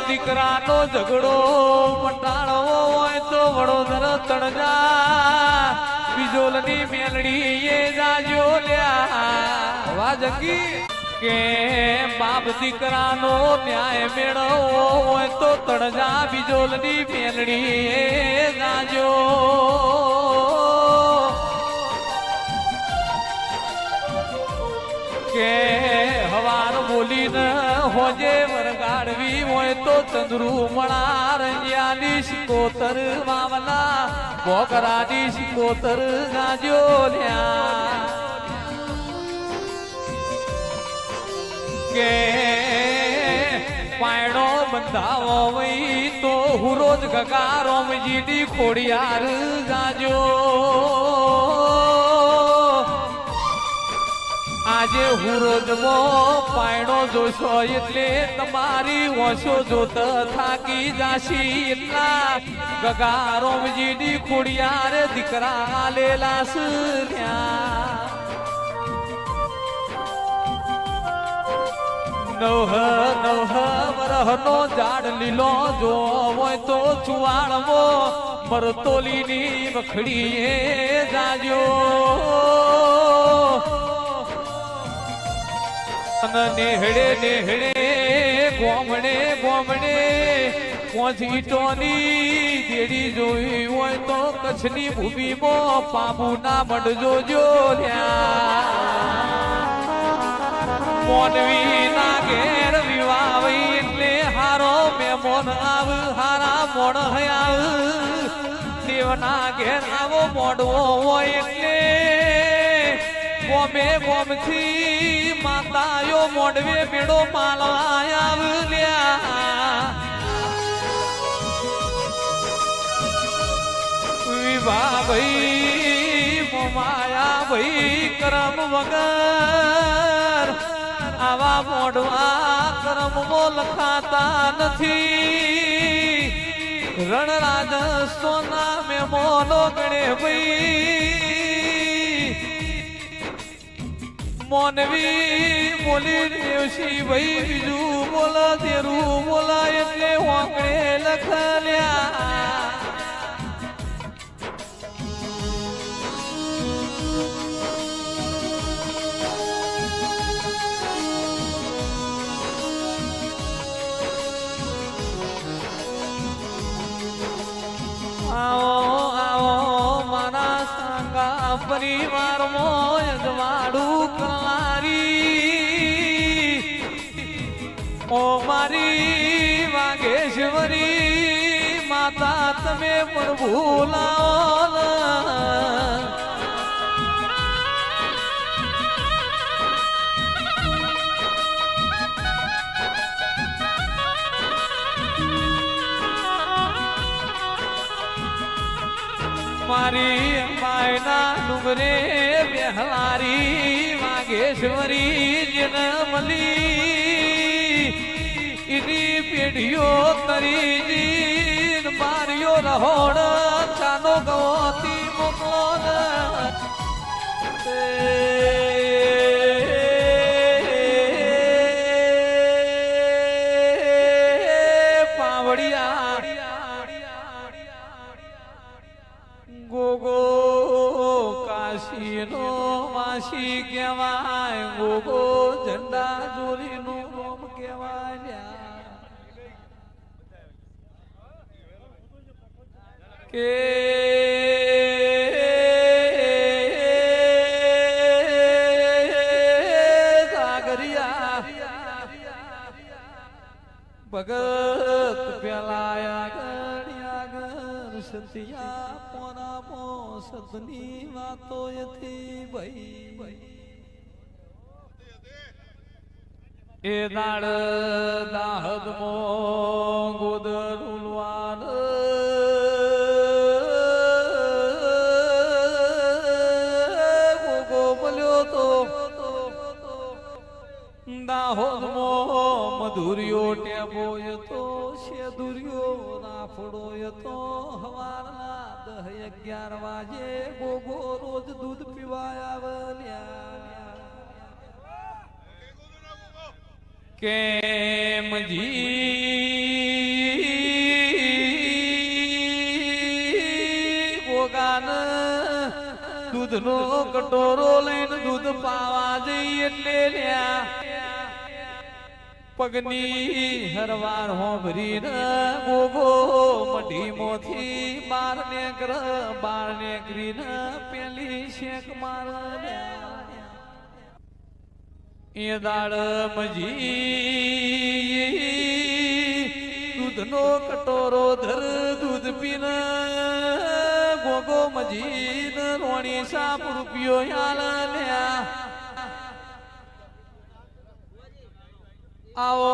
દીકરાનો ઝઘડો મટાડવો હોય તો વડોદર તણજા બીજોલની મેલડી એ જાજો લ્યા વાજંગી કે બાપ દીકરાનો ન્યાય મેળવવો હોય તો તણજા બીજોલની મેલડી એ જાજો કે હવાર બોલીને હોજે વરગાડવી હોય તો ચંદ્રુ મળા રંજિયાની શિકોતર મામલા બોકરાની શિકોતર ગાજો લ્યા કે પાયણો બંધાવો વઈ તો હુરોજ ગગારો જીડી ખોડિયાર ગાજો આજે હુરોજમો પાયણો જોશો એટલે તમારી ઓછો જોત થાકી જાશી એટલા ગગારો જીડી ખોડિયાર દીકરા લેલા સ્યા નવ વરહનો ઝાડ લીલો જો હોય તો ચુવાડવો મરતોલીની વખડીએ જાજો નેહડે નેહડે ગોમડે ગોમડે પોંચ ઈટોની દેડી જોઈ હોય તો કચ્છની ભૂમિમાં પાબુના મઢ જોજો મોનવી ના ઘેર વિવાવી એટલે હારો મેમોન આવ હારા મોણ આવ દેવના ઘેર આવો મોડવો હોય એટલે ગોમે ગોમથી માતાયો મોડવે બેડો માલવા આવલ્યા વિવાહ ભાઈ મોમાયા ભાઈ કરમ વગર આવા મોડવા કરમો લખાતા નથી રણરાજ સોના મેં મોનો ગણે ભાઈ મોનવી બોલી દેવશી ભાઈ બીજું બોલા તેરું બોલા એટલે હોંકડે લખલ્યા પરિવાર મોજવાડું કલારી ઓ મારી વાગેશ્વરી માતા તમે પણ ભૂલાવો મારી માયના ડુંગરે બેહલારી વાગેશ્વરી જન્મલી ઇની પેઢીઓ તરી માર્યો રહોડ ચાનો ગવતી મોકલો ગોગો કાશીનો વાસી કહેવાય ગોગો ઝંડા જોરીનું રોમ કહેવાય કે સાગરિયા ભગત પેલાયા સતિયા પોરામો સતની વાતો યથી ભાઈ એ દાડ દાહદ મો ગોદર ઉલવાન ગોગો બોલ્યો તો દાહોદ મો મધુર્યો ટેબોય તો શેદુર્યો નાફડોય તો હવારના 10-11 વાગે ગોગો રોજ દૂધ પીવાય આવલ્યા કેમ જી ગોગાન દૂધનો કટોરો લઈને દૂધ પાવા જઈએ એટલે લ્યા પગની હરવાર હોભરીને ગોગો મઢીમાંથી બાર નીકળીને પેલી શેક મારે એ દાડ મજી દૂધનો કટોરો ધર દૂધ પીને ગોગો મજીદ રોણી સાપ રૂપિયો યાલ લ્યા આવો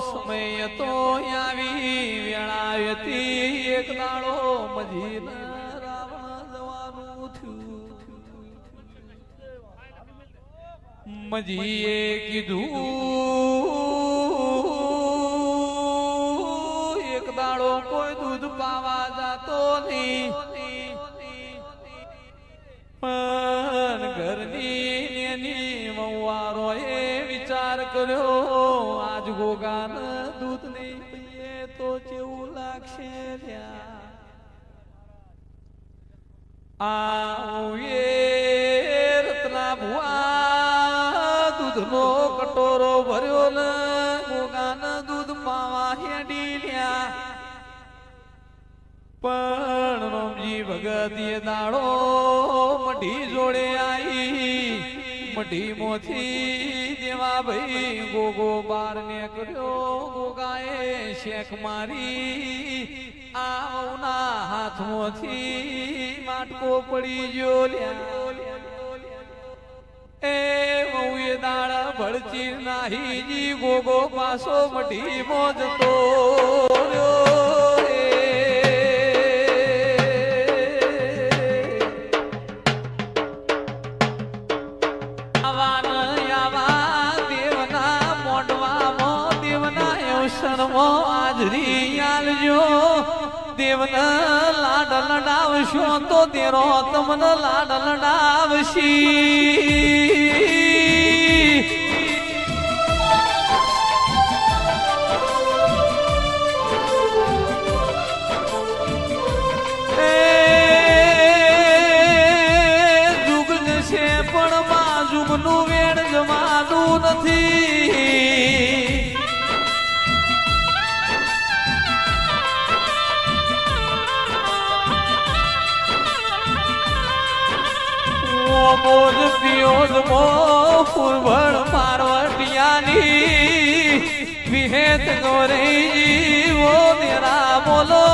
સમય તો આવી વેળાયતી એક દાડો મજીદ રાવણ જવાનું થયું મજીએ કીધું એક દાડો કોઈ દૂધ પાવા જાતો નહીં પણ ઘરની નેની મવારો એ વિચાર કર્યો આજ ગોગાન દૂધ નહીં પીએ તો કેવું લાગશે રત્ના ભુવા દૂધનો કટોરો ભર્યો ને ગોગાન દૂધ પાવા હેડી લ્યા પણ રોમજી ભગત એ દાડો મઢી જોડે આઈ મઢી મોથી દેવા ભાઈ ગોગો બાર ને કર્યો ગોગાએ શેખ મારી આવના હાથમાંથી માટકો પડી ગયો લ્યા એ મઉએ દાડા ભળચી નાહી ગોગો પાસો મઢી મોજતો હાજરી આલજો દેવના લાડ લડાવશો તો તેરો તમને લાડ લડાવશી જુગ જશે પણ બાજુનું વેણ જવાનું નથી મોજ પિયોજ મો ફૂલભણ પાર્વટિયાની વિહેત ગોરી વો તેરા બોલો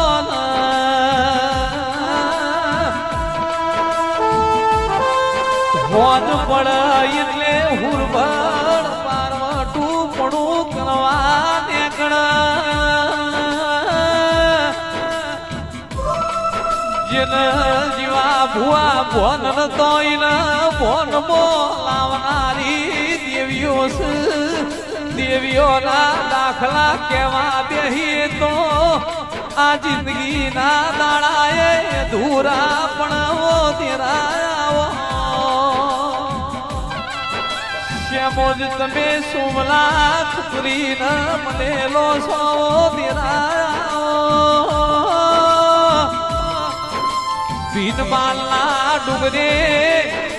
મોજ પડ એટલે હુરભણ પાર્વટું પડું કરવા જીવા ભુવા ભોન તોઈને ભોન બોલાવનારી દેવીઓના દાખલા કેવા બેહી તો આ જિંદગીના દાડાએ ધૂરા પણ તેરાવો શ્યામોજ તમે સોમલા છોકરીને મને લો છો તેરાવો ભીનમાલના ડુંગરે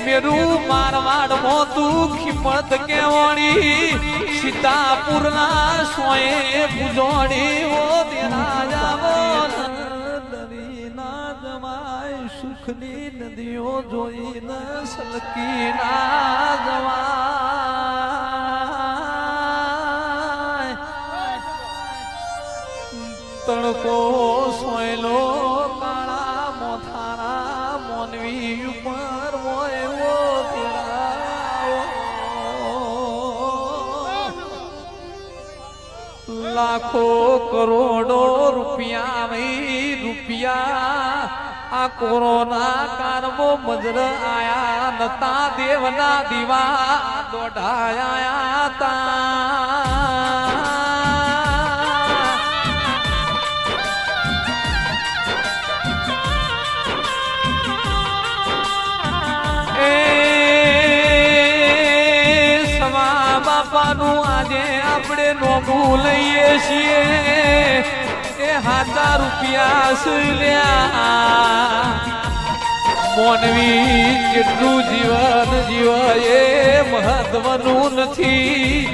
મેરું મારવાડ મોતું ખિમત કેવણી સીતાપુરના સોએ પૂજોણી ઓ તેરા જાવો દરી ના જમાય સુખની નદીઓ જોઈને સલકી ના જવાય તણકો સોયલો ઉપર લાખો કરોડો રૂપિયા આ કોરોના કાળમાં મજર આયા નતા દેવના દીવા દોઢાયા તા બાપાનું આજે આપણે નોંધું લઈએ છીએ એ 1000 રૂપિયા સુલ્યા મોનવી કેટલું જીવન જીવાય એ મહત્વનું નથી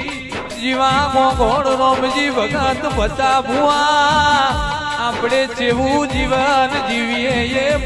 જીવા મોગોળ રોમજી ભગત બચા ભુઆ આપણે જેવું જીવન જીવીએ એ